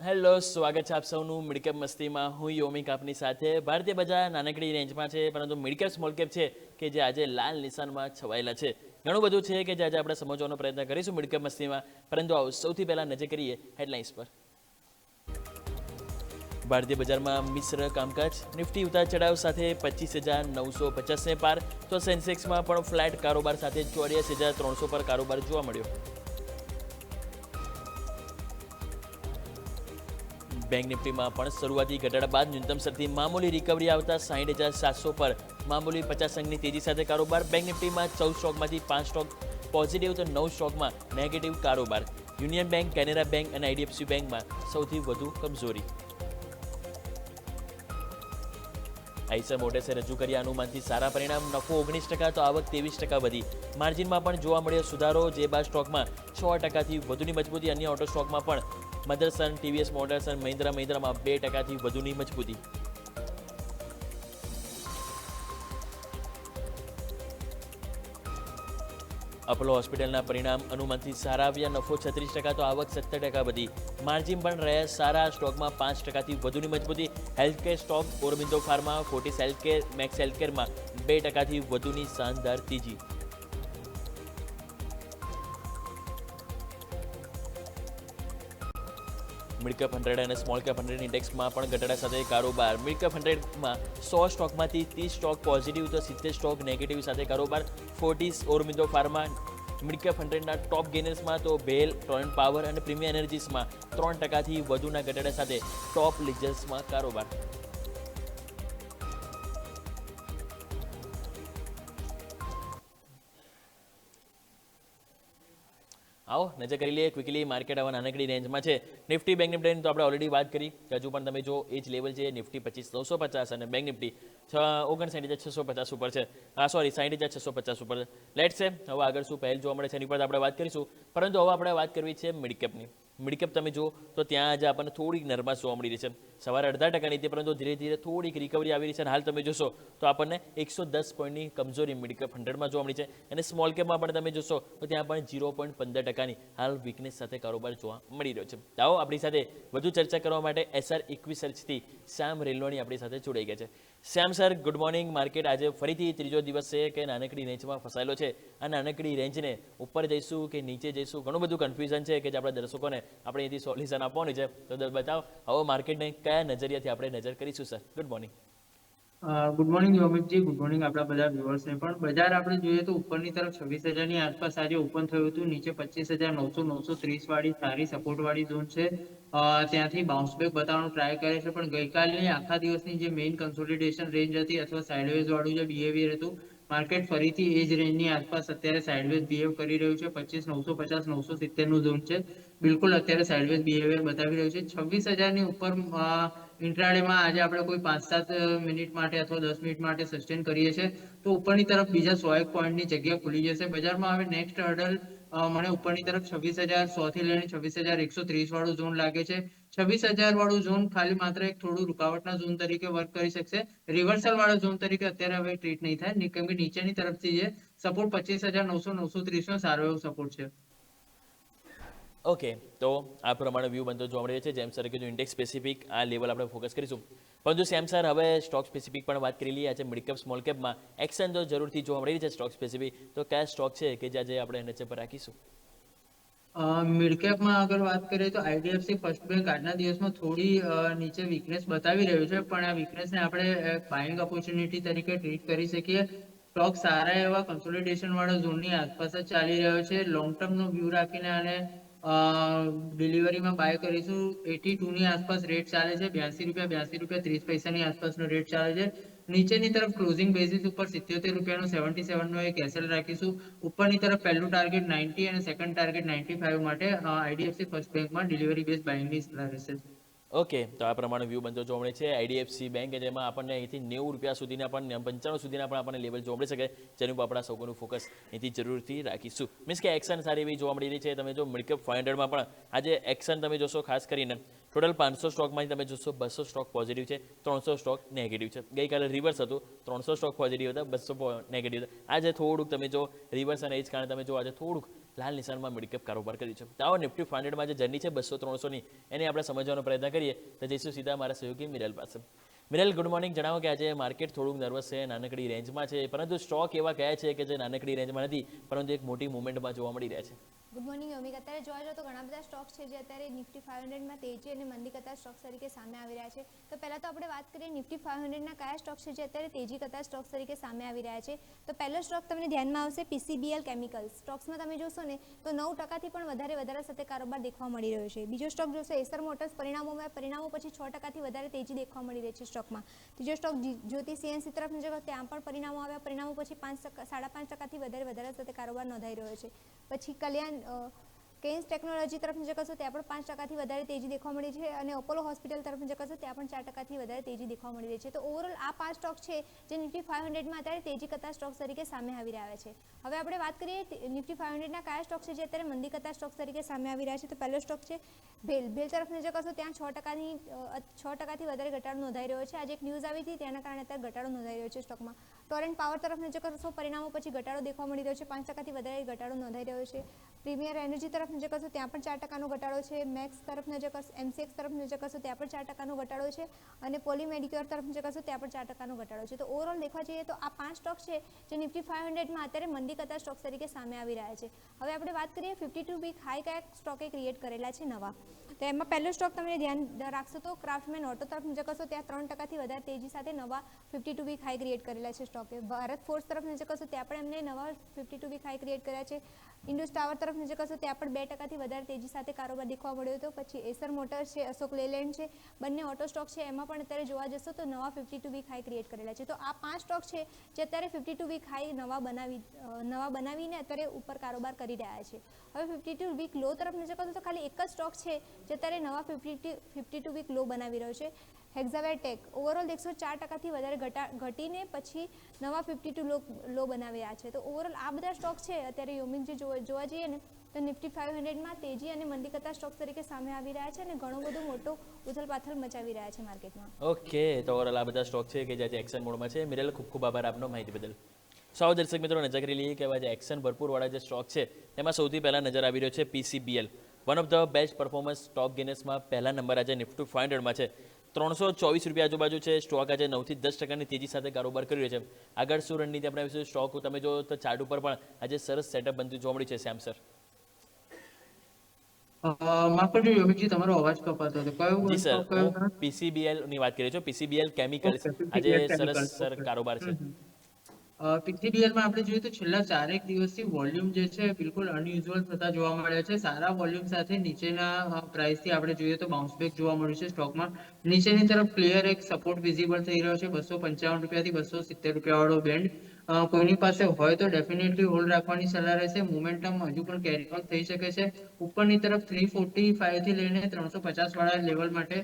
Hello, સ્વાગત છે આપ સૌનું મિડકેપ મસ્તીમાં. હું યોમિક આપની સાથે. ભારતીય બજાર નાનકડી રેન્જમાં છે, પરંતુ મિડકેપ સ્મોલ કેપ છે કે જે આજે લાલ નિશાનમાં છવાયેલા છે. ઘણું બધું છે કે જે આજે આપણે સમજવાનો પ્રયત્ન કરીશું મિડકેપ મસ્તીમાં, પરંતુ આવો સૌથી પહેલાં નજર કરીએ હેડલાઇન્સ પર. ભારતીય બજારમાં મિશ્ર કામકાજ. નિફ્ટી ઉતાર ચઢાવ સાથે 25,950ને પાર, તો સેન્સેક્સમાં પણ ફ્લેટ કારોબાર સાથે 84,300 પર કારોબાર જોવા મળ્યો. બેંક નિફ્ટીમાં પણ શરૂઆતી ઘટાડા બાદ ન્યૂનતમ સ્તરથી મામૂલી રિકવરી આવતા 60,700 પર મામૂલી 50 અંકની તેજી સાથે કારોબાર. બેંક નિફ્ટીમાં 14 સ્ટોકમાંથી 5 સ્ટોક પોઝિટિવ, તો 9 સ્ટોકમાં નેગેટિવ કારોબાર. યુનિયન બેંક, કેનેરા બેંક અને આઈડીએફસી બેંકમાં સૌથી વધુ કમજોરી. આઈસર મોટર્સે રજૂ કર્યા અનુમાનથી સારા પરિણામ. નફો 19%, તો આવક 23% વધી. માર્જિનમાં પણ જોવા મળ્યો સુધારો. જે બાદ સ્ટોકમાં 6%થી વધુની મજબૂતી. અન્ય ઓટો સ્ટોકમાં પણ મધરસન, ટીવીએસ મોટર્સ અને મહિન્દ્રામાં 2%થી વધુની મજબૂતી. અપોલો હોસ્પિટલના પરિણામ અનુમાનથી સારા આવ્યા. નફો 36%, તો આવક 17% વધી. માર્જિન પણ રહ્યા સારા. સ્ટોકમાં 5%થી વધુની મજબૂતી. Healthcare stock Aurobindo pharma, Fortis healthcare, Max હેલ્થકેરમાં 2%થી વધુની શાનદાર તેજી. મિડકેપ 100 અને સ્મોલ કેપ 100 ઇન્ડેક્સમાં પણ ઘટાડા સાથે કારોબાર. મિડકેપ 100માં 100 સ્ટોકમાંથી 30 સ્ટોક પોઝિટિવ, તો 70 સ્ટોક નેગેટિવ સાથે કારોબાર. ફોર્ટિસ, ઓરોબિંદો ફાર્મા મિડકેપ 100ના ટોપ ગેનર્સમાં, તો બેલ, ટોરન્ટ પાવર અને પ્રીમિયર એનર્જીસમાં 3%થી વધુના ઘટાડા સાથે ટોપ લીડર્સમાં કારોબાર. આવો નજર કરી લઈએ ક્વિકલી. માર્કેટ આવા નાનકડી રેન્જમાં છે. નિફ્ટી, બેંક નિફ્ટીની તો આપણે ઓલરેડી વાત કરી. હજુ પણ તમે જો એ જ લેવલ છે. નિફ્ટી 25,950 અને બેંક નિફ્ટી 59,650 ઉપર છે. સોરી, 60,650 ઉપર છે. લેટ્સ છે હવે આગળ શું પહેલ જોવા મળે છે એની પર આપણે વાત કરીશું. પરંતુ હવે આપણે વાત કરવી છે મિડકેપની. મિડકેપ તમે જુઓ તો ત્યાં આજે આપણને થોડીક નરમાશ જોવા મળી રહી છે. સવારે 0.5% હતી, પરંતુ ધીરે ધીરે થોડીક રિકવરી આવી રહી છે. અને હાલ તમે જોશો તો આપણને 110 પોઈન્ટની કમજોરી મિડકેપ 100માં જોવા મળી છે. અને સ્મોલ કેપમાં પણ તમે જોશો તો ત્યાં પણ 0.15%ની હાલ વીકનેસ સાથે કારોબાર જોવા મળી રહ્યો છે. આવો આપણી સાથે વધુ ચર્ચા કરવા માટે એસઆર ઇક્વિસર્ચથી શ્યામ રેલવાણી આપણી સાથે જોડાઈ ગયા છે. શ્યામ સર, ગુડ મોર્નિંગ. માર્કેટ આજે ફરીથી ત્રીજો દિવસ છે કે નાનકડી રેન્જમાં ફસાયેલો છે. આ નાનકડી રેન્જને ઉપર જઈશું કે નીચે જઈશું, ઘણું બધું કન્ફ્યુઝન છે કે જે આપણા દર્શકોને આપણે અહીંથી સોલ્યુશન આપવાનું છે. તો બતાવો હવે માર્કેટને કયા નજરિયાથી આપણે નજર કરીશું sir? Good morning. Good morning Yomik ji, good morning આપણા બધા વ્યુઅર્સને પણ. બજાર આપણે જોઈએ તો ઉપરની તરફ 26,000ની આસપાસ આજે ઓપન થયું હતું. નીચે 25,900, 930 વાળી સારી સપોર્ટ વાળી ઝોન છે. ત્યાંથી બાઉન્સ બેક બતાવવાનો ટ્રાય કરે છે, પણ ગઈકાલની આખા દિવસની જે મેઇન કન્સોલિડેશન રેન્જ હતી અથવા સાઇડવેઝ વાળું જે બિહેવિયર હતું, માર્કેટ ફરીથી એ જ રેન્જની આસપાસ અત્યારે સાઇડવેઝ બિહેવ કરી રહ્યું છે. 25,950, 970નું ઝોન છે. બિલકુલ અત્યારે સાઇડવેઝ બિહેવિયર બતાવી રહ્યું છે. 26,000ની ઉપર ઇન્ટ્રાડેમાં આજે આપણે કોઈ 5-7 મિનિટ માટે અથવા 10 મિનિટ માટે સસ્ટેન કરીએ છીએ તો ઉપરની તરફ બીજા 100 પોઈન્ટની જગ્યા ખુલી જશે. બજારમાં હવે નેક્સ્ટ હર્ડલ મને ઉપરની તરફ 26,100 થી લઈને 26,130 વાળું ઝોન લાગે છે. 26,000 વાળું ઝોન ખાલી માત્ર એક થોડું રૂકાવટના ઝોન તરીકે વર્ક કરી શકશે. રિવર્સલ વાળા ઝોન તરીકે અત્યારે હવે ટ્રીટ નહીં થાય, કેમ કે નીચેની તરફથી જે સપોર્ટ 25,900, 930 નો સારો એવો સપોર્ટ છે. ઓકે, તો આ પ્રમાણે વ્યૂ બનતો જોવા મળે છે. જેમ સર કીધું ઇન્ડેક્સ સ્પેસિફિક આ લેવલ આપણે ફોકસ કરીશું. પરંતુ સેમ સર હવે સ્ટોક સ્પેસિફિક પણ વાત કરી લઈએ. આજે મિડકેપ સ્મોલ કેપમાં એક્શન તો જરૂરથી જોવા મળી રહી છે સ્ટોક સ્પેસિફિક. તો કયા સ્ટોક છે કે જે આજે આપણે નજર પર રાખીશું? મિડકેપમાં અગર વાત કરીએ તો આઈડીએફસી ફર્સ્ટ બેંક આજના દિવસમાં થોડી નીચે વીકનેસ બતાવી રહ્યું છે, પણ આ વીકનેસને આપણે બાઇંગ ઓપોર્ચ્યુનિટી તરીકે ટ્રીટ કરી શકીએ. સ્ટોક સારા એવા કન્સોલિડેશન વાળા ઝોનની આસપાસ જ ચાલી રહ્યો છે. લોંગ ટર્મનો વ્યૂ રાખીને આને ડિલિવરીમાં બાય કરીશું. 82 ની આસપાસ રેટ ચાલે છે. ₹82.30 આસપાસનો રેટ ચાલે છે. નીચેની તરફ ક્લોઝિંગ બેઝિસ ઉપર ₹77 77નો એક એસએલ રાખીશું. ઉપરની તરફ પહેલું ટાર્ગેટ 90 અને સેકન્ડ ટાર્ગેટ 95 માટે આઈડીએફસી ફર્સ્ટ બેંકમાં ડિલિવરી બેઝ બાઇંગની સલાહ રહેશે. ઓકે, તો આ પ્રમાણે વ્યૂ બનતો જોવા મળે છે. આઈડીએફસી બેંક કે જેમાં આપણને અહીંથી ₹90 સુધીના પણ 95 સુધીના પણ આપણને લેવલ જોવા મળી શકે, જેનું પર આપણા સૌનું ફોકસ અહીંથી જરૂરથી રાખીશું. મીન્સ કે એક્શન સારી એવી જોવા મળી રહી છે. તમે જો મિડકેપ 500માં પણ આજે એક્શન તમે જોશો, ખાસ કરીને ટોટલ 500 સ્ટોકમાંથી તમે જોશો 200 સ્ટોક પોઝિટિવ છે, 300 સ્ટોક નેગેટિવ છે. ગઈકાલે રિવર્સ હતું, 300 સ્ટોક પોઝિટિવ હતા, 200 નેગેટિવ હતા. આજે થોડુંક તમે જો રિવર્સ, અને એ જ કારણે તમે જો આજે થોડુંક લાલ નિશાનમાં મિડકેપ કારોબાર કર્યું છે. તો આવો નિફ્ટી 500માં જે જર્ની છે 200-300ની એને આપણે સમજવાનો પ્રયત્ન કરીએ. તો જઈશું સીધા મારા સહયોગી મિરલ પાસે. મિરલ, ગુડ મોર્નિંગ. જણાવો કે આજે માર્કેટ થોડુંક નર્વસ છે, નાનકડી રેન્જમાં છે, પરંતુ સ્ટોક એવા કયા છે કે જે નાનકડી રેન્જમાં નથી પરંતુ એક મોટી મુવમેન્ટમાં જોવા મળી રહ્યા છે? Good morning Yomik. અત્યારે જોવા જાઓ તો ઘણા બધા સ્ટોક્સ છે જે અત્યારે નિફ્ટી 500માં તેજી અને મંદી કરતા સ્ટોક્સ તરીકે સામે આવી રહ્યા છે. તો પહેલાં તો આપણે વાત કરીએ નિફ્ટી 500ના કયા સ્ટોક્સ છે જે અત્યારે તેજી કરતા સ્ટોક્સ તરીકે સામે આવી રહ્યા છે. તો પહેલો સ્ટોક તમને ધ્યાનમાં આવશે PCBL કેમિકલ્સ. સ્ટોક્સમાં તમે જોશો ને તો 9%થી પણ વધારે સાથે કારોબાર દેખવા મળી રહ્યો છે. બીજો સ્ટોક જોશો એસર મોટર્સ. પરિણામો પછી 6%થી વધારે તેજી દેખવા મળી રહી છે સ્ટોકમાં. ત્રીજો સ્ટોક જ્યોતિ CNC તરફ નજર કરો, ત્યાં પણ પરિણામો આવ્યા. પરિણામો પછી 5.5%થી વધારે સાથે કારોબાર નોંધાઈ રહ્યો છે. પછી કલ્યાણ કેન્સ ટેકનોલોજી તરફ નજર કરશો ત્યાં પણ 5%થી વધારે તેજી દેખવા મળી છે અને અપોલો હોસ્પિટલ તરફ નજર કરશો ત્યાં પણ 4%થી વધારે તેજી દેખવા મળી રહી છે. તો ઓવરઓલ આ 5 સ્ટોક છે જે નિફ્ટી 500માં અત્યારે તેજી કરતા સ્ટોક્સ તરીકે સામે આવી રહ્યા છે. હવે આપણે વાત કરીએ નિફ્ટી 500ના કયા સ્ટોક છે જે અત્યારે મંદી કરતા સ્ટોક્સ તરીકે સામે આવી રહ્યા છે. તો પહેલો સ્ટોક છે ભેલ. ભેલ તરફ નજર કરશો ત્યાં 6%થી વધારે ઘટાડો નોંધાઈ રહ્યો છે. આજે એક ન્યૂઝ આવી હતી તેના કારણે અત્યારે ઘટાડો નોંધાઈ રહ્યો છે સ્ટોકમાં. ટોરેન્ટ પાવર તરફ નજર કરશો, પરિણામો પછી ઘટાડો દેખવા મળી રહ્યો છે. 5%થી વધારે ઘટાડો નોંધાઈ રહ્યો છે. પ્રીમિયર એનર્જી તરફ નજર કરશો ત્યાં પણ 4%નો ઘટાડો છે. મેક્સ તરફ નજર કરશો, MCX તરફ નજર કરશો ત્યાં પણ 4%નો ઘટાડો છે અને પોલી મેડિક્યોર તરફ નજર કરશો ત્યાં પણ 4%નો ઘટાડો છે. તો ઓવરઓલ દેખવા જઈએ તો આ 5 સ્ટોક છે જે નિફ્ટી 500માં અત્યારે મંદી કરતા સ્ટોક્સ તરીકે સામે આવી રહ્યા છે. હવે આપણે વાત કરીએ 52 વીક હાઈ કયા સ્ટોકે ક્રિએટ કરેલા છે નવા. તો એમાં પહેલો સ્ટોક તમે ધ્યાન રાખશો તો ક્રાફ્ટમેન ઓટો તરફ નજર કરશો ત્યાં 3%થી વધારે તેજી સાથે નવા 52 વીક હાઈ ક્રિએટ કરેલા છે સ્ટોકે. ભારત ફોર્સ તરફ નજર કરશો ત્યાં પણ એમને નવા 52 વીક હાઈ ક્રિએટ કર્યા છે. ઇન્ડસ ટાવર તરફ નજર કરશો ત્યાં પણ 2%થી વધારે તેજી સાથે કારોબાર દેખવા મળ્યો હતો. પછી એસર મોટર્સ છે, અશોક લેલેન્ડ છે, બંને ઓટો સ્ટોક છે, એમાં પણ અત્યારે જોવા જશો તો નવા 52 વીક હાઈ ક્રિએટ કરેલા છે. તો આ 5 સ્ટોક છે જે અત્યારે 52 વીક હાઈ નવા બનાવીને અત્યારે ઉપર કારોબાર કરી રહ્યા છે. હવે 52 વીક લો તરફ નજર કરશો તો ખાલી એક જ સ્ટોક છે જે અત્યારે નવા 52 વીક લો બનાવી રહ્યો છે, હેક્ઝાવેર ટેક. ઓવરઓલ 104%થી વધારે ઘટીને પછી નવા 52 લો બનાવ્યા છે. તો ઓવરઓલ આ બધા સ્ટોક છે અત્યારે યોમિકજી જોવા જઈએ ને તો નિફ્ટી 500માં તેજી અને મંદી કરતા સ્ટોક્સ તરીકે સામે આવી રહ્યા છે અને ઘણો બધો મોટો ઉથલપાથલ મચાવી રહ્યા છે માર્કેટમાં. ઓકે, તો ઓવરઓલ આ બધા સ્ટોક છે કે જે એક્શન મોડમાં છે. મિરલ, ખૂબ ખૂબ આભાર આપનો માહિતી બદલ. સૌ દર્શક મિત્રો નજર કરી લઈએ કે આજે એક્શન ભરપૂરવાળા જે સ્ટોક છે એમાં સૌથી પહેલા નજર આવી રહ્યો છે PCBL. One of the best performance stock ગિનેસમાં પહેલા નંબર આજે નિફ્ટી 500માં છે. 324 રૂપિયા આજુબાજુ છે. સ્ટોક આજે 9થી 10%ની તેજી સાથે કારોબાર કરી રહ્યો છે. આગળ શું રણનીતિ આપણે આવીશું સ્ટોક તમે જો તો ચાર્ટ ઉપર પણ આજે સરસ સેટઅપ બનતું જોવા મળ્યું છે. શ્યામ સર, માફ કરજો યોમિકજી, તમારો અવાજ કપાતો હતો. જી સર, કયો હું PCBL ની વાત કરી છું. PCBL કેમિકલ્સ આજે સરસ સર કારોબાર છે. PCBLમાં આપણે જોઈએ તો છેલ્લા 4 દિવસથી વોલ્યુમ જે છે બિલકુલ અનયુઝ્યુઅલ થતા જોવા મળ્યા છે. સારા વોલ્યુમ સાથે નીચેના પ્રાઇસથી આપણે જોઈએ તો બાઉન્સ બેક જોવા મળ્યું છે સ્ટોકમાં. નીચેની તરફ ક્લિયર એક સપોર્ટ વિઝિબલ થઈ રહ્યો છે 255 રૂપિયાથી 270 રૂપિયા વાળો બેન્ડ. કોઈની પાસે હોય તો ડેફિનેટલી હોલ્ડ રાખવાની સલાહ રહેશે. મોમેન્ટમ હજુ પણ કેરી ઓન થઈ શકે છે. ઉપરની તરફ 345 થી લઈને 350 વાળા લેવલ માટે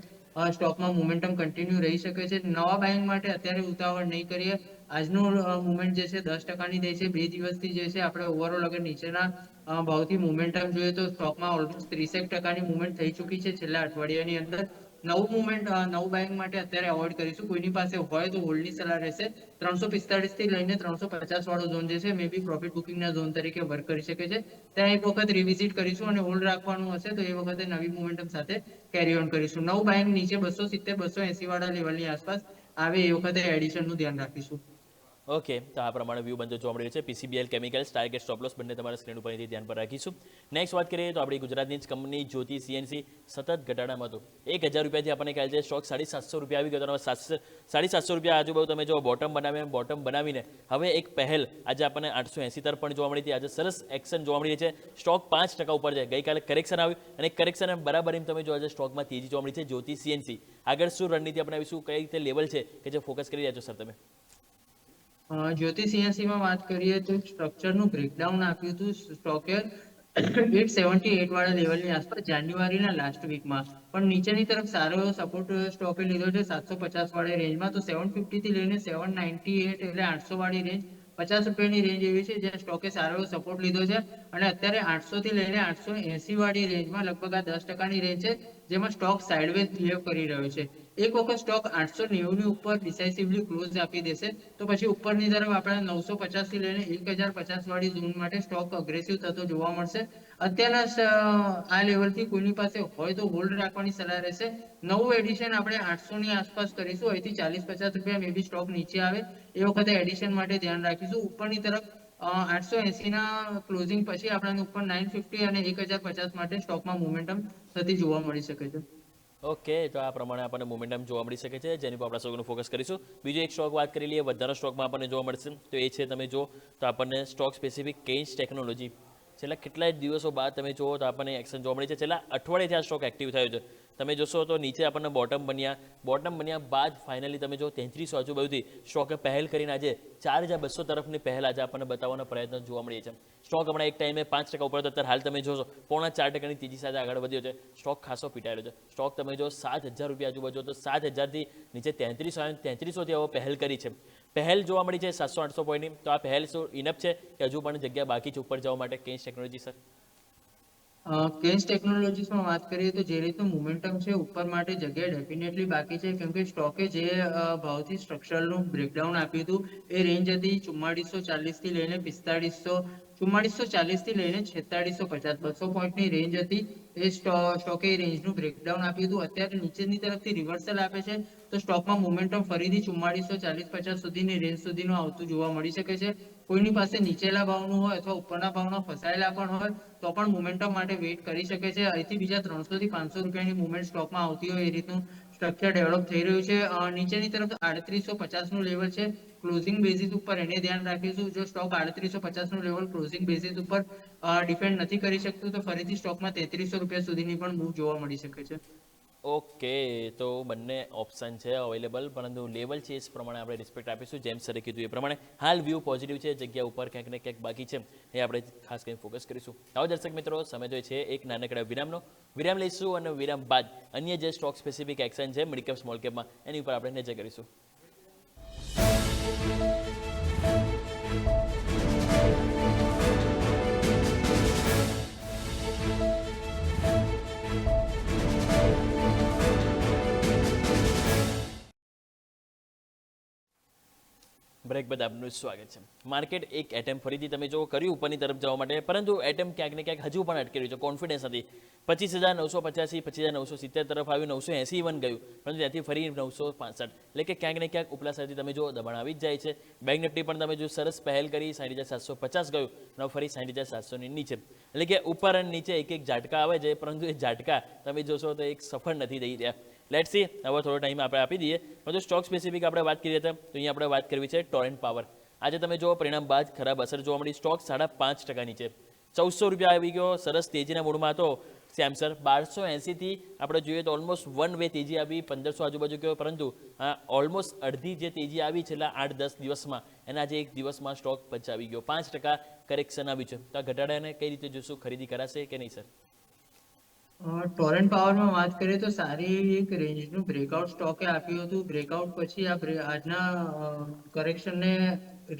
સ્ટોકમાં મોમેન્ટમ કન્ટિન્યુ રહી શકે છે. નવા બાઇંગ માટે અત્યારે ઉતાવળ નહીં કરીએ. આજનું મુવમેન્ટ જે છે 10%ની થઈ છે. 2 દિવસથી જે છે આપણે ઓવરઓલ અગર નીચેના ભાવથી મોમેન્ટમ જોઈએ તો સ્ટોકમાં ઓલમોસ્ટ 30% મુવમેન્ટ થઈ ચૂકી છે છેલ્લા અઠવાડિયાની અંદર. નવું બાઇંગ માટે અત્યારે અવોઇડ કરીશું. કોઈની પાસે હોય તો હોલ્ડની સલાહ રહેશે. 345 થી લઈને 350 વાળો ઝોન જે છે મે બી પ્રોફિટ બુકિંગના ઝોન તરીકે વર્ક કરી શકે છે. ત્યાં એક વખત રિવિઝિટ કરીશું અને હોલ્ડ રાખવાનું હશે તો એ વખતે નવી મોમેન્ટમ સાથે કેરી ઓન કરીશું. નવું બાઇંગ નીચે 270 280 વાળા લેવલની આસપાસ આવે એ વખતે એડિશનનું ધ્યાન રાખીશું. ઓકે, તો આ પ્રમાણે વ્યૂ બનતો જોવા મળી રહ્યો છે. PCBL chemicals, target stop loss બંને તમારા સ્ક્રીન ઉપર ધ્યાન પર રાખીશું. નેક્સ્ટ વાત કરીએ તો આપણી ગુજરાતની જ કંપની જ્યોતિ CNC સતત ઘટાડામાં હતું. 1000 રૂપિયાથી આપણને ખ્યાલ છે સ્ટોક 750 રૂપિયા આવી ગયો. 750 રૂપિયા આજુબાજુ તમે જો બોટમ બનાવીને હવે એક પહેલ આજે આપણને 880 તરફ પણ જોવા મળી હતી. આજે સરસ એક્શન જોવા મળી રહી છે. સ્ટોક 5% ઉપર છે. ગઈકાલે કરેક્શન આવ્યું અને કરેક્શન બરાબર એમ તમે જો આજે સ્ટોકમાં તેજી જોવા મળી છે. જ્યોતિ CNC આગળ શું રણનીતિ અપનાવીશું, કઈ રીતે લેવલ છે કે જે ફોકસ કરી રહ્યા છો સર તમે? જ્યોતિ CNCમાં વાત કરીએ તો સ્ટ્રક્ચરનું બ્રેકડાઉન આપ્યું હતું સ્ટોકે 878 વાળા લેવલની આસપાસ જાન્યુઆરીના લાસ્ટ વીકમાં. પણ નીચેની તરફ સારો એવો સપોર્ટ સ્ટોકે લીધો છે 750 વાળી રેન્જમાં. તો 750 થી લઈને 798 એટલે 800 વાળી રેન્જ 50 રૂપિયાની રેન્જ એવી છે જ્યાં સ્ટોકે સારો એવો સપોર્ટ લીધો છે અને અત્યારે 800 થી લઈને 880 વાળી રેન્જમાં લગભગ આ 10%ની રેન્જ છે જેમાં સ્ટોક સાઇડવેઝ બિહેવ કરી રહ્યો છે. એક વખત સ્ટોક 890 ની ઉપર ડિસાઇસિવલી ક્લોઝ આપી દેશે તો પછી ઉપરની તરફ આપણે 950 થી લઈને 1050 વાળી ઝોન માટે સ્ટોક અગ્રેસિવ થતો જોવા મળશે. અત્યારના આ લેવલથી કોઈની પાસે હોય તો હોલ્ડ રાખવાની સલાહ રહેશે. નવું એડિશન આપણે 800 ની આસપાસ કરીશું. અહીંથી 40-50 રૂપિયા મે બી સ્ટોક નીચે આવે એ વખતે એડિશન માટે ધ્યાન રાખીશું. ઉપરની તરફ 880 ના ક્લોઝિંગ પછી આપણને ઉપર 950 અને 1050 માટે સ્ટોકમાં મોમેન્ટમ થતી જોવા મળી શકે છે. ઓકે, તો આ પ્રમાણે આપણને મોમેન્ટમ જોવા મળી શકે છે, જેની પર આપણે સૌનું ફોકસ કરીશું. બીજો એક સ્ટોક વાત કરી લઈએ, વધારે સ્ટોકમાં આપણને જોવા મળશે, તો એ છે તમે જો તો આપણને સ્ટોક સ્પેસિફિક કેન્સ ટેકનોલોજી. છેલ્લા કેટલાય દિવસો બાદ તમે જુઓ તો આપણને એક્શન જોવા મળી છે. છેલ્લા અઠવાડિયેથી આ સ્ટોક એક્ટિવ થયો છે. તમે જોશો તો નીચે આપણને બોટમ બન્યા બાદ ફાઇનલી તમે જો 3300 આજુબાજુથી સ્ટોકે પહેલ કરીને આજે 4200 તરફની પહેલ આજે આપણને બતાવવાનો પ્રયત્ન જોવા મળી છે. સ્ટોક હમણાં એક ટાઈમે 5% ઉપર હતો, અત્યારે હાલ તમે જોશો 4.5% તેજી સાથે આગળ વધ્યો છે. સ્ટોક ખાસો પીટાયેલો છે. સ્ટોક તમે જો 7000 રૂપિયા આજુબાજુ તો 7000થી નીચે 3300થી હવે પહેલ કરી છે. પહેલ જોવા મળી છે 700-800 પોઈન્ટની. તો આ પહેલ શું ઇનફ છે કે હજુ પણ જગ્યા બાકી છે ઉપર જવા માટે કેન્સ ટેકનોલોજી સર? કેન્સ ટેકનોલોજીસમાં વાત કરીએ તો જે રીતનું મોમેન્ટમ છે ઉપર માટે જગ્યા ડેફિનેટલી બાકી છે, કેમ કે સ્ટોકે જે ભાવથી સ્ટ્રક્ચરલનું બ્રેકડાઉન આપ્યું હતું એ રેન્જ હતી 4440 થી લઈને 4440 થી લઈને 4650, 200 પોઈન્ટની રેન્જ હતી. એ સ્ટોકે એ રેન્જનું બ્રેકડાઉન આપ્યું હતું. અત્યારે નીચેની તરફથી રિવર્સલ આપે છે તો સ્ટોકમાં મોમેન્ટમ ફરીથી 4440-50 સુધીની રેન્જ સુધીનું આવતું જોવા મળી શકે છે. કોઈની પાસે નીચેલા ભાવનું હોય અથવા ઉપરના ભાવના ફસાયેલા પણ હોય તો પણ મોમેન્ટમ માટે વેઇટ કરી શકે છે. અહીંથી બીજા 300 થી 500 રૂપિયાની મુવમેન્ટ સ્ટોકમાં આવતી હોય એ રીતનું સ્ટ્રક્ચર ડેવલપ થઈ રહ્યું છે. નીચેની તરફ 3850 નું લેવલ છે. ક્લોઝિંગ બેઝિસ ઉપર એને ધ્યાન રાખીશું. જો સ્ટોક 3850 નું લેવલ ક્લોઝિંગ બેઝિસ ઉપર ડિપેન્ડ નથી કરી શકતું તો ફરીથી સ્ટોકમાં 3300 રૂપિયા સુધીની પણ મૂવ જોવા મળી શકે છે. ઓકે, તો બંને ઓપ્શન છે અવેલેબલ, પરંતુ લેવલ છે એ પ્રમાણે આપણે રિસ્પેક્ટ આપીશું. જેમ સરે કીધું એ પ્રમાણે હાલ વ્યૂ પોઝિટિવ છે, જગ્યા ઉપર ક્યાંક ને ક્યાંક બાકી છે, એ આપણે ખાસ કરીને ફોકસ કરીશું. આવો દર્શક મિત્રો, સમય તો છે એક નાનકડા વિરામ લઈશું અને વિરામ બાદ અન્ય જે સ્ટોક સ્પેસિફિક એક્શન છે મિડ કેપ સ્મોલ કેપમાં એની ઉપર આપણે નજર કરીશું. બ્રેક બાદ આપનું સ્વાગત છે. માર્કેટ એક એટેમ્પ ફરીથી તમે જો કર્યું ઉપરની તરફ જવા માટે, પરંતુ એટેમ્પ ક્યાંક ને ક્યાંક હજુ પણ અટકી રહ્યું છે. કોન્ફિડન્સ નથી. 25985, 25970 તરફ આવ્યું, 980 વન ગયું, પરંતુ ત્યાંથી ફરી 965, એટલે કે ક્યાંક ને ક્યાંક ઉપલા સાઈડથી તમે જો દબાણ આવી જ જાય છે. બેંક નિફ્ટી પણ તમે જો સરસ પહેલ કરી 60750 ગયું, હવે ફરી 60700 ની નીચે, એટલે કે ઉપર અને નીચે એક ઝાટકા આવે છે, પરંતુ એ ઝાટકા તમે જોશો તો એક સફળ નથી થઈ રહ્યા. લેટ્સ સી, હવે થોડો ટાઈમ આપણે આપી દઈએ. બધું સ્ટોક સ્પેસિફિક આપણે વાત કરી હતા, તો અહીંયા આપણે વાત કરવી છે ટોરેન્ટ પાવર. આજે તમે જો પરિણામ બાદ ખરાબ અસર જોવા મળી. સ્ટોક 5.5% નીચે 1400 રૂપિયા આવી ગયો. સરસ તેજીના મૂડમાં હતો સેમસર. 1280 થી આપણે જોઈએ તો ઓલમોસ્ટ વન વે તેજી આવી, 1500 આજુબાજુ ગયો, પરંતુ ઓલમોસ્ટ અડધી જે તેજી આવી છેલ્લા 8-10 દિવસમાં, એના જે એક દિવસમાં સ્ટોક પચાવી ગયો. 5% કરેક્શન આવ્યું છે. તો આ ઘટાડાને કઈ રીતે જોશું? ખરીદી કરાશે કે નહીં સર? ટોરેન્ટ પાવરમાં વાત કરીએ તો સારી એક રેન્જનું બ્રેકઆઉટ સ્ટોકે આપ્યું હતું. બ્રેકઆઉટ પછી આજના કરેક્શનને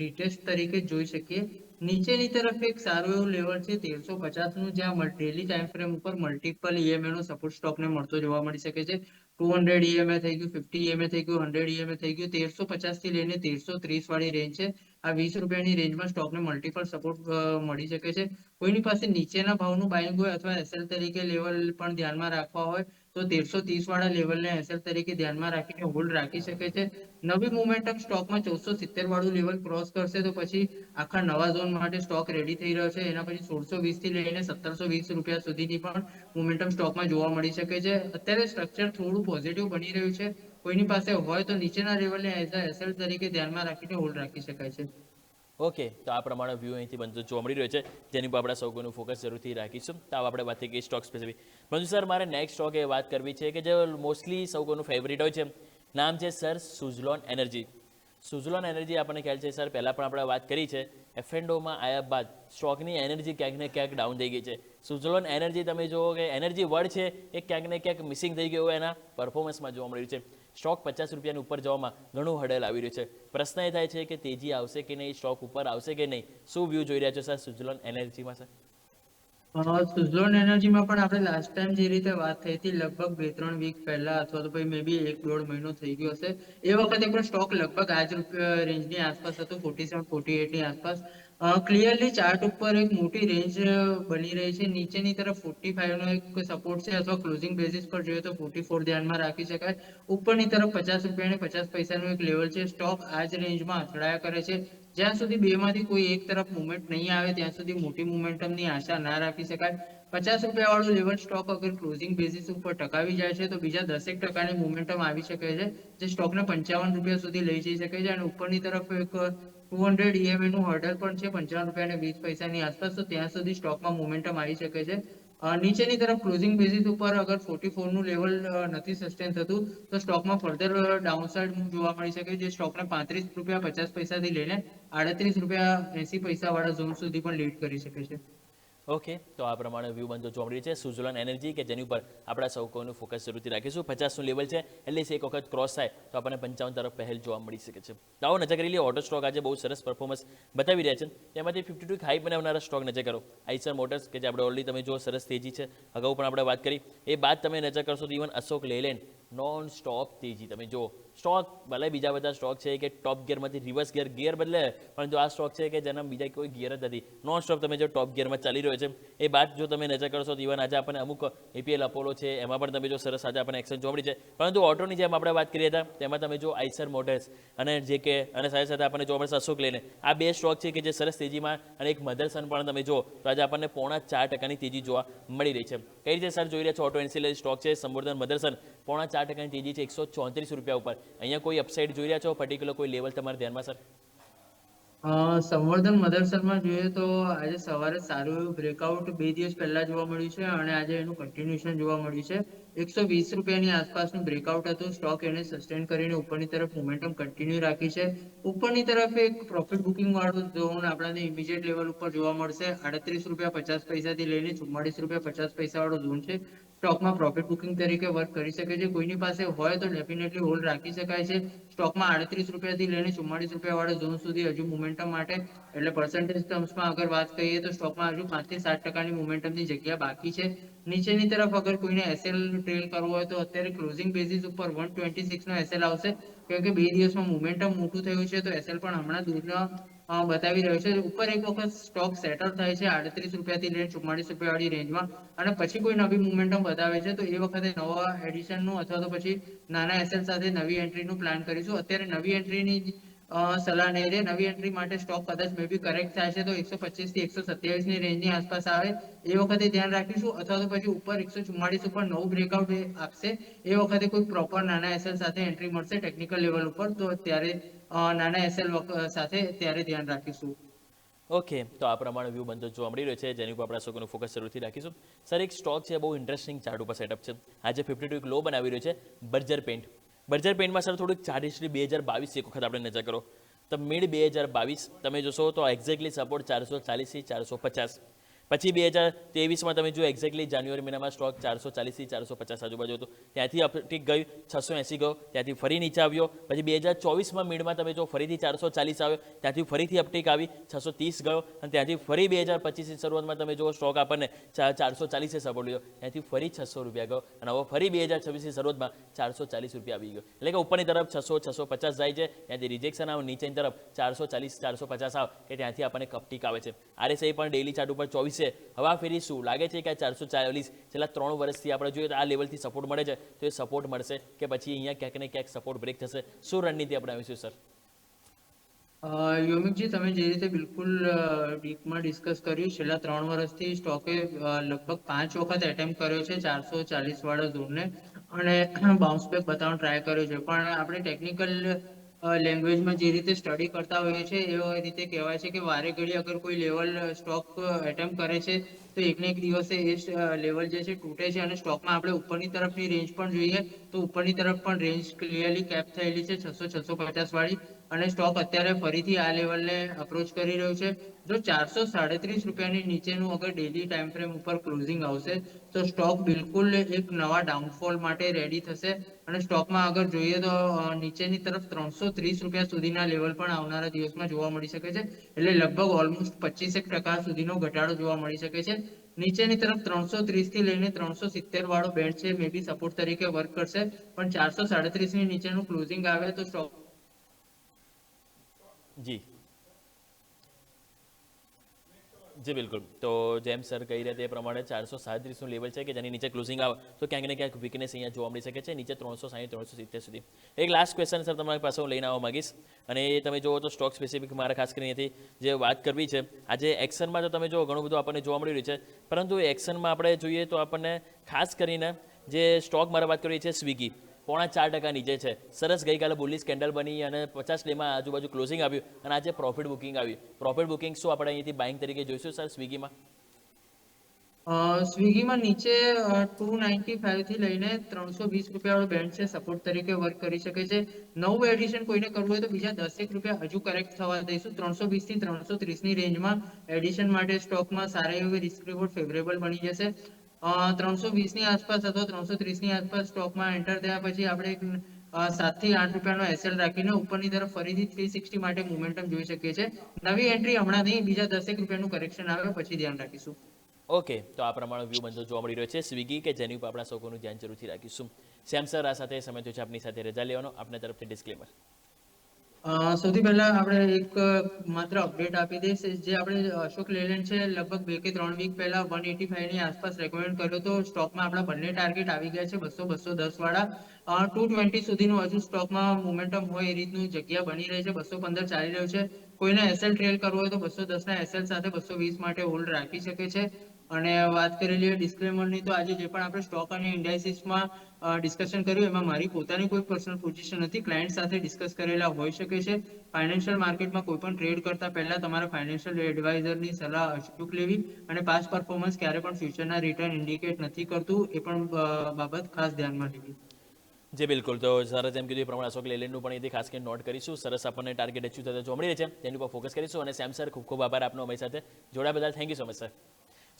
રીટેસ્ટ તરીકે જોઈ શકીએ. નીચેની તરફ એક સારું એવું લેવલ છે 1350 નું, જ્યાં ડેલી ટાઈમ ફ્રેમ ઉપર મલ્ટિપલ ઈએમએ નો સપોર્ટ સ્ટોકને મળતો જોવા મળી શકે છે. 200 ઈએમએ થઈ ગયું, 50 ઈએમએ થઈ ગયું, 100 ઈએમએ થઈ ગયું. 1350 થી લઈને 1330 વાળી રેન્જ છે. આ 20 રૂપિયાની રેન્જમાં સ્ટોકને મલ્ટિપલ સપોર્ટ મળી શકે છે. કોઈની પાસે નીચેના ભાવનું બાઇંગ હોય અથવા એસએલ તરીકે લેવલ પણ ધ્યાનમાં રાખવા હોય તો 1330 વાળા લેવલને એસએલ તરીકે ધ્યાનમાં રાખીને હોલ્ડ રાખી શકે છે. નવી મોમેન્ટમ સ્ટોકમાં 1470 વાળું લેવલ ક્રોસ કરશે તો પછી આખા નવા ઝોન માટે સ્ટોક રેડી થઈ રહ્યો છે. એના પછી 1620 થી લઈને 1720 રૂપિયા સુધીની પણ મોમેન્ટમ સ્ટોકમાં જોવા મળી શકે છે. અત્યારે સ્ટ્રક્ચર થોડું પોઝિટિવ બની રહ્યું છે. કોઈની પાસે હોય તો નીચેના લેવલને એઝ અ એસએલ તરીકે ધ્યાનમાં રાખીને હોલ્ડ રાખી શકાય છે. ઓકે, તો આ પ્રમાણે વ્યૂ અહીંથી બનતો જોવા મળી રહ્યો છે, જેની પર આપણે સૌ કોઈનું ફોકસ જરૂરથી રાખીશું. તો આપણે વાત થઈ ગઈ સ્ટોક સ્પેસિફિક. પરંતુ સર, મારે નેક્સ્ટ સ્ટોક એ વાત કરવી છે કે જે મોસ્ટલી સૌ કોઈનું ફેવરિટ હોય છે. નામ છે sir Suzlon energy. Suzlon energy આપણને ખ્યાલ છે સર, પહેલાં પણ આપણે વાત કરી છે. એફએન્ડોમાં આવ્યા બાદ સ્ટોકની એનર્જી ક્યાંક ને ક્યાંક ડાઉન થઈ ગઈ છે. સુઝલોન એનર્જી તમે જુઓ કે એનર્જી વર્ડ છે એ ક્યાંક ને ક્યાંક મિસિંગ થઈ ગયું એના પરફોર્મન્સમાં જોવા મળ્યું છે. સ્ટોક 50 રૂપિયાની ઉપર જવામાં ઘણું હડલ આવી રહ્યું છે. પ્રશ્ન એ થાય છે કે તેજી આવશે કે નહીં, સ્ટોક ઉપર આવશે કે નહીં? શું વ્યૂ જોઈ રહ્યા છો સર સુઝલોન એનર્જીમાં સર? સુઝલોન એનર્જીમાં પણ આપણે લાસ્ટ ટાઈમ જે રીતે વાત થઈ હતી લગભગ 2-3 વીક પહેલા અથવા તો પછી મે બી 1-1.5 મહિનો થઈ ગયો હશે. એ વખતે પણ સ્ટોક લગભગ આ જ રેન્જની આસપાસ હતો, 47-48 ની આસપાસ. ક્લિયરલી ચાર્ટ ઉપર એક મોટી રેન્જ બની રહી છે. નીચેની તરફ 45 નો એક સપોર્ટ છે અથવા ક્લોઝિંગ બેઝિસ પર જોઈએ તો 44 ધ્યાનમાં રાખી શકાય. ઉપરની તરફ 50 રૂપિયા અને 50 પૈસાનું એક લેવલ છે. સ્ટોક આ જ રેન્જમાં અથડાયા કરે છે. જ્યાં સુધી બેમાંથી કોઈ એક તરફ મુવમેન્ટ નહીં આવે ત્યાં સુધી મોટી મોમેન્ટમની આશા ના રાખી શકાય. 50 રૂપિયા વાળું લેવલ સ્ટોક અગર ક્લોઝિંગ બેઝિસ ઉપર ટકાવી જાય છે તો બીજા 10% મોમેન્ટમ આવી શકે છે, જે સ્ટોકને 55 રૂપિયા સુધી લઈ જઈ શકે છે. અને ઉપરની તરફ એક 200 EMA નું હર્ડલ પણ છે 55 રૂપિયા અને 20 પૈસાની આસપાસ, તો ત્યાં સુધી સ્ટોકમાં મોમેન્ટમ આવી શકે છે. નીચેની તરફ ક્લોઝિંગ બેઝિસ ઉપર અગર 44 નું લેવલ નથી સસ્ટેન થતું તો સ્ટોકમાં ફર્ધર ડાઉનસાઇડ મૂવ જોવા મળી શકે, જે સ્ટોકને 35 રૂપિયા 50 પૈસાથી લઈને 38 રૂપિયા 80 પૈસા વાળા ઝોન સુધી પણ લીડ કરી શકે છે. ઓકે, તો આ પ્રમાણે વ્યૂ બનતો જોવા મળી છે સુઝલોન એનર્જી, કે જેની ઉપર આપણા સૌ કોઈનું ફોકસ જરૂરથી રાખીશું. 50નું લેવલ છે એટલે એક વખત ક્રોસ થાય તો આપણને 55 તરફ પહેલ જોવા મળી શકે છે. તો આવો નજર કરી લઈએ. ઓટો સ્ટોક આજે બહુ સરસ પરફોર્મન્સ બતાવી રહ્યા છે. તેમાંથી 52 હાઈ બનાવનારા સ્ટોક નજર કરો. આઈસર મોટર્સ, કે જે આપણે ઓલરેડી તમે જો સરસ તેજી છે, અગાઉ પણ આપણે વાત કરી. એ બાદ તમે નજર કરશો તો even Ashok Leyland non stop તેજી તમે જુઓ. સ્ટોક ભલે બીજા બધા સ્ટોક છે કે ટોપ ગિયરમાંથી રિવર્સ ગિયર બદલે, પણ જો આ સ્ટોક છે કે જેના બીજા કોઈ ગિયર જ નથી, નોન સ્ટોપ તમે જો ટોપ ગિયરમાં ચાલી રહ્યો છે. એ બાદ જો તમે નજર કરશો તો ઇવન આજે આપણને અમુક એપીએલ અપોલો છે એમાં પણ તમે જો સરસ આજે આપણને એક્શન જોવા મળી છે. પરંતુ ઓટોની જેમ આપણે વાત કરીએ હતા તેમાં તમે જો આઈસર મોટર્સ અને જે કે અને સાથે સાથે આપણને જોવા મળશે અશોક લેલેન્ડ, આ બે સ્ટોક છે કે જે સરસ તેજીમાં, અને એક મધરસન પણ તમે જો તો આજે આપણને 4.5% તેજી જોવા મળી રહી છે. કઈ રીતે સર જોઈ રહ્યા છો? ઓટો એનસીએલ સ્ટોક છે સંબોધન મધરસન 4.5% તેજી છે 134 રૂપિયા ઉપર. અહીંયા કોઈ અપસાઇડ જોઈ રહ્યા છો? પર્ટિક્યુલર કોઈ લેવલ તમારા ધ્યાનમાં સર? સંવર્ધન મદરસનમાં જોઈએ તો આજે સવારે સારું એવું બ્રેકઆઉટ 2 દિવસ પહેલા જોવા મળ્યું છે અને આજે એનું કન્ટિન્યુએશન જોવા મળ્યું છે. 120 રૂપિયાની આસપાસનું બ્રેકઆઉટ હતું. સ્ટોક એને સસ્ટેન કરીને ઉપરની તરફ મોમેન્ટમ કન્ટિન્યુ રાખી છે. ઉપરની તરફ એક પ્રોફિટ બુકિંગ વાળું ઝોન આપણને ઇમિડિયેટ લેવલ ઉપર જોવા મળશે. 38 રૂપિયા 50 પૈસાથી લઈને 44 રૂપિયા 50 પૈસા વાળો ઝોન છે. સ્ટોકમાં પ્રોફિટ બુકિંગ તરીકે વર્ક કરી શકે છે. કોઈની પાસે હોય તો ડેફિનેટલી હોલ્ડ રાખી શકાય છે. સ્ટોકમાં 38 રૂપિયાથી લઈને 44 રૂપિયા વાળા ઝોન સુધી હજુ મોમેન્ટમ માટે, એટલે પર્સન્ટેજ ટર્મ્સમાં અગર વાત કરીએ તો સ્ટોકમાં હજુ 5 થી 7% મોમેન્ટમની જગ્યા બાકી છે. નીચેની તરફ અગર કોઈને એસએલ ટ્રેલ કરવો હોય તો અત્યારે ક્લોઝિંગ બેઝિસ ઉપર 126 નો એસએલ આવશે, કેમ કે 2 દિવસમાં મોમેન્ટમ મોટું થયું છે તો એસએલ પણ હમણાં દૂરના બતાવી રહ્યો છે. ઉપર એક વખત સ્ટોક સેટલ થાય છે 38 રૂપિયાથી લઈને 44 રૂપિયા વાળી રેન્જમાં, અને પછી કોઈ નવી મોમેન્ટમ બતાવે છે તો એ વખતે નવા એડિશનનું અથવા તો પછી નાના એસએલ સાથે નવી એન્ટ્રીનું પ્લાન કરીશું. અત્યારે નવી એન્ટ્રીની સલાહ નહીં રહે. નવી એન્ટ્રી માટે સ્ટોક કદાચ મે બી કરેક્ટ થાય છે તો 125 થી 127 ની રેન્જની આસપાસ આવે એ વખતે ધ્યાન રાખીશું, અથવા તો પછી ઉપર 144 ઉપર નવું બ્રેકઆઉટ આપશે એ વખતે કોઈ પ્રોપર નાના એસએલ સાથે એન્ટ્રી મળશે ટેકનિકલ લેવલ ઉપર, તો ત્યારે નાના એસએલ સાથે ત્યારે ધ્યાન રાખીશું. ઓકે, તો આ પ્રમાણે વ્યૂ બનતો જોવા મળી રહ્યો છે, જેની ઉપર આપણા સૌનું ફોકસ જરૂરથી રાખીશું. સર, એક સ્ટોક છે બહુ ઇન્ટરેસ્ટિંગ ચાર્ટ ઉપર સેટઅપ છે. આજે 52 એક લો બનાવી રહ્યો છે બર્જર પેન્ટ. બર્જર પેન્ટમાં સર થોડુંક 2022 એક વખત આપણે નજર કરો તો મિડ 2022 તમે જોશો તો એક્ઝેક્ટલી સપોર્ટ 440 થી 450. પછી 2023માં તમે જો એક્ઝેક્ટલી જાન્યુઆરી મહિનામાં સ્ટોક 440 થી 450 આજુબાજુ હતો, ત્યાંથી અપટીક ગયું 680 ગયો, ત્યાંથી ફરી નીચે આવ્યો. પછી 2024માં મિડમાં તમે જો ફરીથી 440 આવ્યો, ત્યાંથી ફરીથી અપટીક આવી 630 ગયો, અને ત્યાંથી ફરી 2025ની શરૂઆતમાં તમે જો સ્ટોક આપણને 440 સપોર્ટ લીધો, ત્યાંથી ફરી 600 રૂપિયા ગયો, અને હવે ફરી 2026ની શરૂઆતમાં 440 રૂપિયા આવી ગયો. એટલે કે ઉપરની તરફ 600 650 જાય છે, ત્યાંથી રિજેક્શન આવે, નીચેની તરફ 440 450 આવે કે ત્યાંથી આપણને કપટીક આવે છે. આરએસઆઈ પણ ડેલી ચાર્ટ ઉપર 24 છે. હવે આ ફેરી શું લાગે છે કે 440 છેલ્લા 3 વર્ષથી આપણે જોઈએ તો આ લેવલથી સપોર્ટ મળે છે, તો એ સપોર્ટ મળશે કે પછી અહીંયા ક્યાંક ને ક્યાંક સપોર્ટ બ્રેક થશે? શું રણનીતિ અપનાવીશું સર? યોમિકજી, તમે જે રીતે બિલકુલ ડીપમાં ડિસ્કસ કર્યું, છેલ્લા 3 વર્ષથી સ્ટોકે લગભગ 5 વખત એટેમ્પ કર્યો છે 440 વાળા ઝોનને, અને બાઉન્સ બેક બતાવવાનો ટ્રાય કર્યો છે. પણ આપણે ટેકનિકલ લેંગ્વેજમાં જે રીતે સ્ટડી કરતા હોઈએ છીએ એ રીતે કહેવાય છે કે વારે ઘડી અગર કોઈ લેવલ સ્ટોક એટેમ્પ કરે છે તો એકને એક દિવસે એ લેવલ જે છે તૂટે છે, અને સ્ટોકમાં આપણે ઉપરની તરફની રેન્જ પણ જોઈએ તો ઉપરની તરફ પણ રેન્જ ક્લિયરલી કેપ થયેલી છે 600-650 વાળી, અને સ્ટોક અત્યારે ફરીથી આ લેવલને અપ્રોચ કરી રહ્યો છે. જો 437 રૂપિયાની નીચેનું અગર ડેલી ટાઈમ ફ્રેમ ઉપર ક્લોઝિંગ આવશે તો સ્ટોક બિલકુલ એક નવા ડાઉનફોલ માટે રેડી થશે, અને સ્ટોકમાં અગર જોઈએ તો નીચેની તરફ 330 રૂપિયા સુધીના લેવલ પણ આવનારા દિવસમાં જોવા મળી શકે છે. એટલે લગભગ ઓલમોસ્ટ 25% સુધીનો ઘટાડો જોવા મળી શકે છે. નીચેની તરફ 330 થી લઈને 370 વાળો બેન્ડ છે, મે બી સપોર્ટ તરીકે વર્ક કરશે, પણ 437 ની નીચેનું ક્લોઝિંગ આવે તો સ્ટોક જી જી બિલકુલ. તો જેમ સર કહી રહ્યા તે પ્રમાણે 437નું લેવલ છે કે જેની નીચે ક્લોઝિંગ આવે તો ક્યાંક ને ક્યાંક વીકનેસ અહીંયા જોવા મળી શકે છે, નીચે 360 370 સુધી. એક લાસ્ટ ક્વેશ્ચન સર તમારી પાસે હું લઈને આવવા માંગીશ, અને એ તમે જુઓ તો સ્ટોક સ્પેસિફિક મારે ખાસ કરીને અહીંથી જે વાત કરવી છે, આજે એક્શનમાં તો તમે જો ઘણું બધું આપણને જોવા મળી રહ્યું છે, પરંતુ એક્શનમાં આપણે જોઈએ તો આપણને ખાસ કરીને જે સ્ટોક મારે વાત કરવી છે સ્વિગી 0.4% નીચે છે. સરસ ગઈકાલે બુલિશ કેન્ડલ બની અને 50 ડેમાં આજુબાજુ ક્લોઝિંગ આવ્યું અને આજે પ્રોફિટ બુકિંગ આવ્યું. પ્રોફિટ બુકિંગ શું આપણે અહીંથી બાઇંગ તરીકે જોઈશું સર સ્વિગીમાં? સ્વિગીમાં નીચે 295 થી લઈને 320 રૂપિયા વાળો બેન્ડ છે, સપોર્ટ તરીકે વર્ક કરી શકે છે. નવું એડિશન કોઈને કરવું હોય તો બીજા 10 રૂપિયા હજુ કરેક્ટ થવા દઈશું. 320 થી 330 ની રેન્જમાં એડિશન માટે સ્ટોકમાં સારી એવી રિસ્ક રિવોર્ડ ફેવરેબલ બની જશે. 320 ની આસપાસ અથવા 330 ની આસપાસ સ્ટોકમાં એન્ટર થયા પછી આપણે એક 7 થી 8 રૂપિયાનો એસએલ રાખીને ઉપરની તરફ ફરીથી 360 માટે મોમેન્ટમ જોઈ શકીએ છીએ. નવી એન્ટ્રી હમણાં નહીં, બીજા 10 રૂપિયાનું કરેક્શન આવે પછી ધ્યાન રાખીશું. ઓકે, તો આ પ્રમાણે વ્યૂ બનતો જોવા મળી રહ્યો છે સ્વિગી, કે જેની ઉપર આપણા સૌનું ધ્યાન જરૂરથી રાખીશું. શ્યામ સર, આ સાથે સમય થયો છે આપની સાથે રજા લેવાનો, આપના તરફથી ડિસ્ક્લેમર. સૌથી પહેલા આપણે એક માત્ર અપડેટ આપી દઈશ, જે આપણે અશોક લેલેન્ડ છે લગભગ 2 કે 3 વીક પહેલા 185 ની આસપાસ રેકમેન્ડ કર્યો તો. સ્ટોકમાં આપણા બંને ટાર્ગેટ આવી ગયા છે 200-210 વાળા. 220 સુધીનું હજુ સ્ટોકમાં મોમેન્ટમ હોય એ રીતનું જગ્યા બની રહી છે. 215 ચાલી રહ્યું છે. કોઈને એસએલ ટ્રેલ કરવો હોય તો 210 ના એસએલ સાથે 220 માટે હોલ્ડ રાખી શકે છે. અને વાત કરી લઈએ ડિસ્ક્લેમરની, તો આજે જે પણ આપણે સ્ટોક અને ઇન્ડાઇસીસમાં ડિસ્કશન કર્યું એમાં મારી પોતાની કોઈ પર્સનલ પોઝિશન નથી, ક્લાયન્ટ સાથે ડિસ્કસ કરેલા હોઈ શકે છે. ફાઇનાન્શિયલ માર્કેટમાં કોઈ પણ ટ્રેડ કરતા પહેલા તમારા ફાઇનાન્શિયલ એડવાઇઝરની સલાહ અચૂક લેવી, અને પાસ્ટ પરફોર્મન્સ ક્યારે પણ ફ્યુચરના રિટર્ન ઇન્ડિકેટ નથી કરતું, એ પણ બાબત ખાસ ધ્યાનમાં લેવી. જી બિલકુલ. તો સરસ જેમ કીધું એ પ્રમાણે અશોક લેલેન્ડનું પણ અહીંથી ખાસ કરીને નોટ કરીશું. સરસ આપણને ટાર્ગેટ અચીવ થતા જોવા મળી રહે છે, તેની ઉપર ફોકસ કરીશું. અને શ્યામ સર, ખૂબ ખૂબ આભાર આપનો અમારી સાથે જોડાયા બદલ. Thank you so much sir.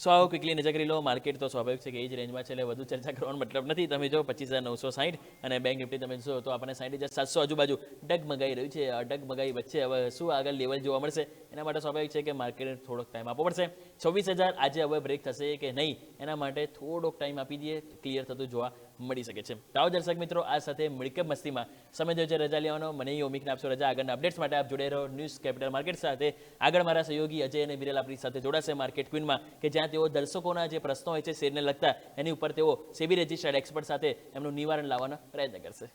So આવો ક્વિકલી નજર કરી લો. માર્કેટ તો સ્વાભાવિક છે કે એ જ રેન્જમાં છે, એટલે વધુ ચર્ચા કરવાનો મતલબ નથી. તમે જો 25,960 અને બેંક નિફ્ટી તમે જો તો આપણને 60,700 આજુબાજુ ડગમગાઈ રહ્યું છે. ડગમગાઈ વચ્ચે હવે શું આગળ લેવલ જોવા મળશે એના માટે સ્વાભાવિક છે કે માર્કેટને થોડોક ટાઈમ આપવો પડશે. 26,000 આજે હવે બ્રેક થશે કે નહીં એના માટે થોડોક ટાઈમ આપી દઈએ, ક્લિયર થતું જોવા મળી શકે છે. તો આવો દર્શક મિત્રો, આ સાથે મિડકેપ મસ્તીમાં સમય થયો છે રજા લેવાનો. મને યોમિકને આપશો રજા. આગળના અપડેટ્સ માટે આપ જોડે રહો ન્યૂઝ કેપિટલ માર્કેટ સાથે. આગળ મારા સહયોગી અજય અને વિરેલ આપણી સાથે જોડાશે માર્કેટ ક્વીનમાં, કે જ્યાં તેઓ દર્શકોના જે પ્રશ્નો હોય છે શેરને લગતા, એની ઉપર તેઓ સેબી રજિસ્ટર્ડ એક્સપર્ટ સાથે એમનું નિવારણ લાવવાનો પ્રયત્ન કરશે.